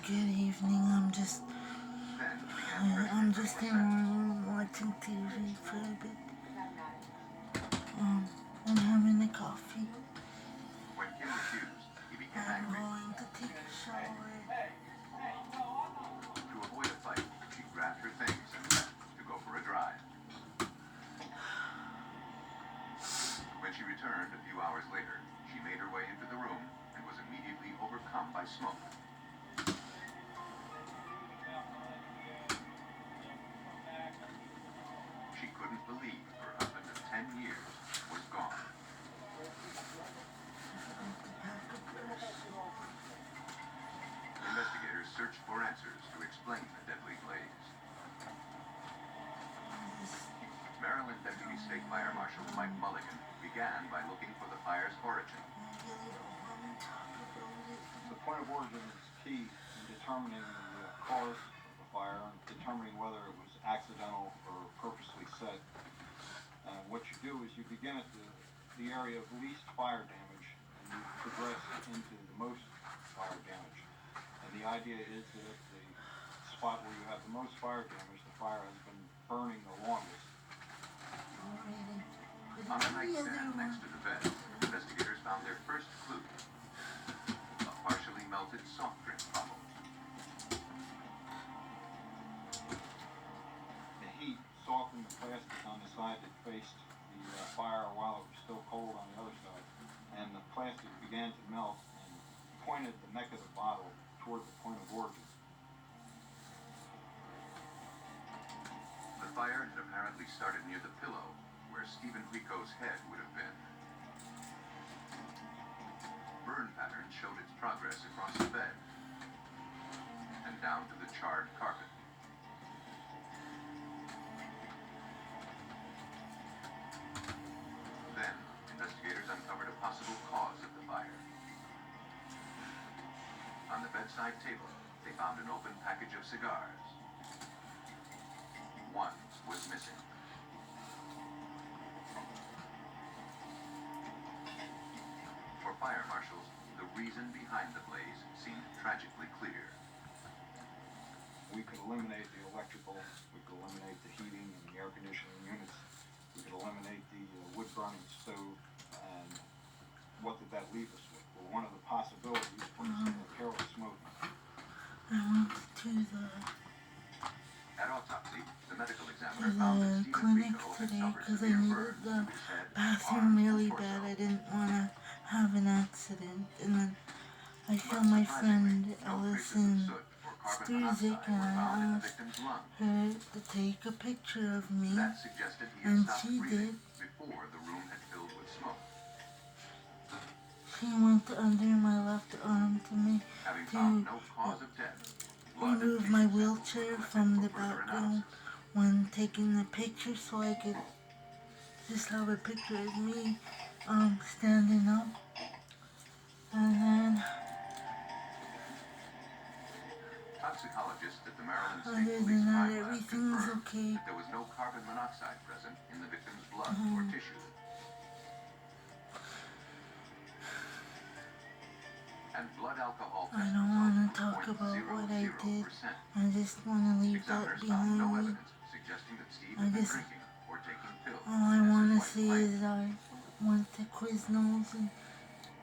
Good evening. I'm just in my room watching TV for a bit. I'm having a coffee. When Kim refused, he became I'm angry. going to take a shower. To avoid a fight, she grabbed her things and left to go for a drive. When she returned a few hours later, she made her way into the room and was immediately overcome by smoke. She couldn't believe her husband of 10 years was gone. Investigators searched for answers to explain the deadly blaze. Maryland Deputy State Fire Marshal Mike Mulligan began by looking for the fire's origin. The point of origin is key in determining the cause of the fire and determining whether it was accidental or purposely set. What you do is you begin at the area of least fire damage and you progress into the most fire damage. And the idea is that at the spot where you have the most fire damage, the fire has been burning the longest. On the nightstand next to the bed, investigators found their first clue: a partially melted soft drink bottle. The heat softened the plastic on the side that faced the fire while it was still cold on the other side, and the plastic began to melt and pointed the neck of the bottle toward the point of origin. The fire had apparently started near the pillow, where Stephen Rico's head would have been. Burn patterns showed its progress across the bed and down to the charred carpet. Then, investigators uncovered a possible cause of the fire. On the bedside table, they found an open package of cigars. One was missing. For fire marshals, the reason behind the blaze seemed tragically clear. We could eliminate the electrical, we could eliminate the heating and the air conditioning units, we could eliminate the wood burning stove, and what did that leave us with? Well, one of the possibilities was careless smoking. I went to At autopsy, the medical examiner the found that Stephen clinic Rico had today suffered because I severe needed burns the to his head, bathroom arms, really and bad. torso. I didn't want to have an accident. And then I saw But my surprisingly, friend no traces of Allison soot or carbon Struzik monoxide and were found in I the asked victim's lungs. her to take a picture of me. That suggested he had And stopped she breathing did. before the room had filled with smoke. She went under my left arm to me Having to found no cause of death, blood and remove my feces samples were wheelchair collected from the for further background analysis. when taking the picture so I could just have a picture of me standing up. And then Toxicologists at the Maryland State other Police than that, Crime Lab everything's confirmed okay. that there was no carbon monoxide present in the victim's blood or tissue. And blood alcohol I test don't results want to were talk about what I did. 0.00%. I just want to leave that Examiners found no behind me. evidence suggesting that Steve I had been just- drinking or taking pills. All I as want to his wife say claimed. is I went to Quiznos and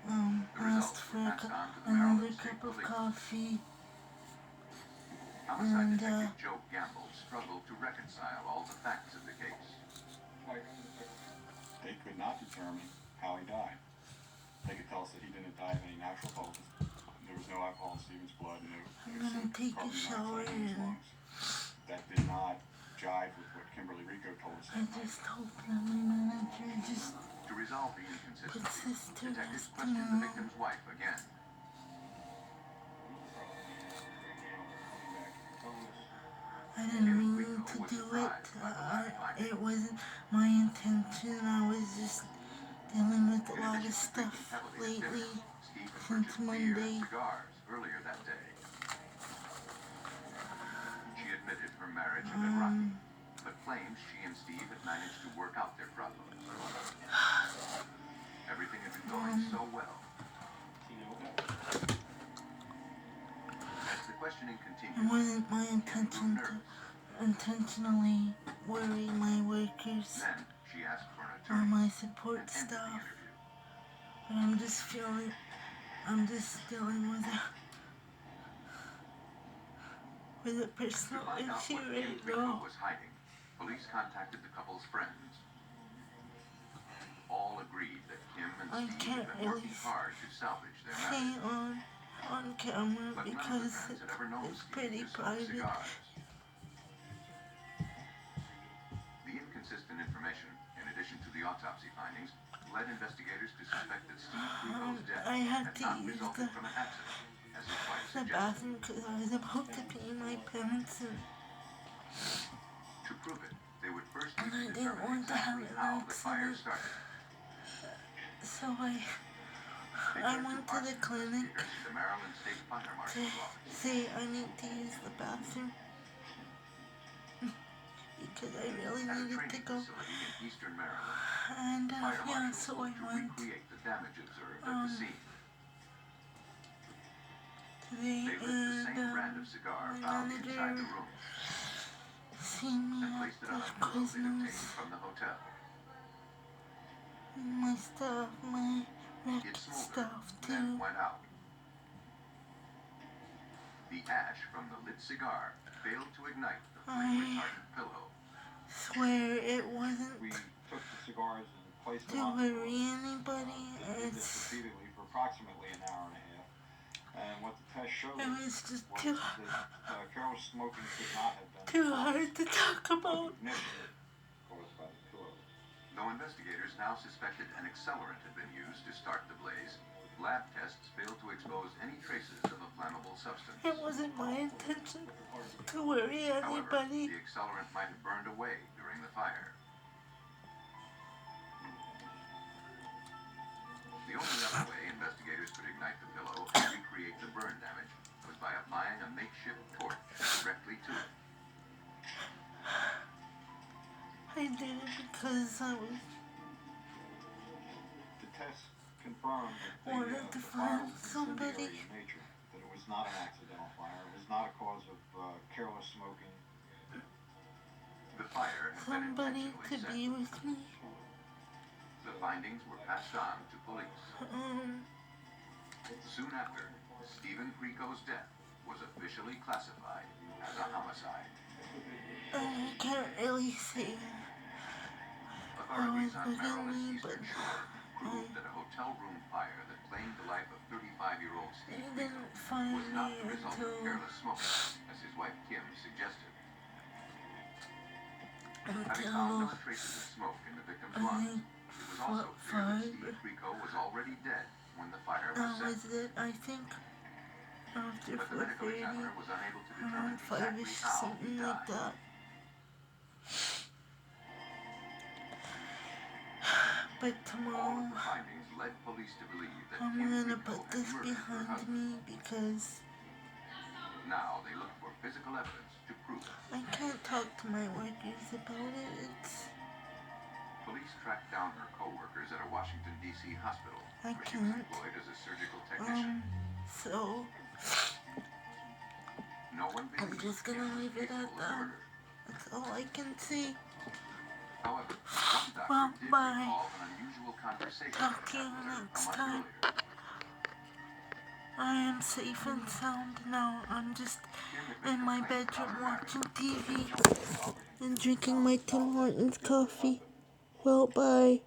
The asked results for were passed on to the another Maryland State cup of Police. coffee. Homicide And, Detective Joe Gamble struggled to reconcile all the facts of the case. They could not determine how he died. They could tell us that he didn't die of any natural causes. There was no alcohol in Stephen's blood, no I'm gonna take a carbon shower monoxide in his and lungs. That did not jive with what Kimberly Rico told us I that night. just hope that my manager just To resolve the puts inconsistency, this to detectives rest questioned the tomorrow. victim's wife again. I didn't mean to do it. It wasn't my intention. I was just dealing with a In lot addition of to stuff drinking heavily at lately dinner, Steve had since purchased beer Monday. and cigars earlier that day. She admitted her marriage had been rocky, but claims she and Steve had managed to work out their problems. Everything had been going so well. As the question questioning It continued. wasn't my Kim intention grew to nervous. intentionally worry my workers Then she asked for an or attorney my and support ended the staff, interview. but I'm just dealing with a To personal find out issue what Kim right Rico now. was hiding, police contacted the couple's friends. All agreed that Kim and I Steve can't had been really working hard to salvage their say marriage. on camera But none of the because friends had ever known it's Steve pretty to smoke private. cigars. The inconsistent information, in addition to the autopsy findings, led investigators to suspect that Steve Rico's death I had had to not use resulted from an accident, as his wife the suggested. bathroom because I was about to pee my pants and To prove it, they would first And need I to didn't determine want to have exactly an how the fire accident. started. so They I turned went to arson the clinic investigators to the Maryland State Fire to Marshal's office. say I need to use the bathroom because I really At a needed to training go. facility in eastern Maryland, And fire yeah, marshals so I hoped to went recreate the damage observed at the scene. today They lit the and same brand of cigar my found inside the manager room seen me and at placed it the on a pillow they'd Quiznos. obtained from the hotel. My stuff, my rec It smoldered, stuff then too. went out. The ash from the lit cigar failed to ignite the flame-retardant pillow. Swear it wasn't We took the cigars and placed to them on the pillow. worry anybody. We did this It's repeatedly for approximately an hour and a half. And what the test showed it was just was too that careless smoking could not have been too hard to talk about. ignition caused by the pillow. Though investigators now suspected an accelerant had been used to start the blaze, lab tests failed to expose any traces of a flammable substance. It wasn't my intention to worry However, anybody. the accelerant might have burned away during the fire. The only other way investigators could ignite the pillow and recreate the burn damage was by applying a makeshift torch directly to it. I did it because I was The test confirmed that wanted to the fire find was somebody. incendiary in nature, that it was not an accidental fire, it was not a cause of careless smoking. The fire had been Somebody intentionally to set. be with me. The findings were passed on to police. Soon after, Stephen Rico's death was officially classified as a homicide. I can't really say Authorities on forgive me, Maryland's but eastern shore proved that a hotel room fire that claimed the life of 35-year-old they Steve Rico didn't find was not me the result of until careless smoking, as his wife Kim suggested. Having found no traces of smoke in the victim's lungs, it was also clear that Steve Rico was already dead when the fire was set. was it, I think, after But the medical 4:30, examiner was unable to determine around exactly 5ish, how he something like died. that. But All tomorrow, of the findings led police to believe that I'm Kim gonna Rico put had this murdered her behind husband. me because Now they look for physical evidence to prove it. I can't talk to my workers about it. It's Police tracked down her co-workers at a Washington, D.C. hospital, I where she was can't. employed as a surgical technician. So No one I'm believes just Kim gonna was leave it capable at of that. murder. That's all I can say. However, one doctor Well, did bye. recall an unusual conversation Talk to he you had with her next a month time. earlier. I am safe and sound now. I'm just Kim in my complained about bedroom her watching marriage. TV and drinking my Tim Hortons coffee. Well, bye.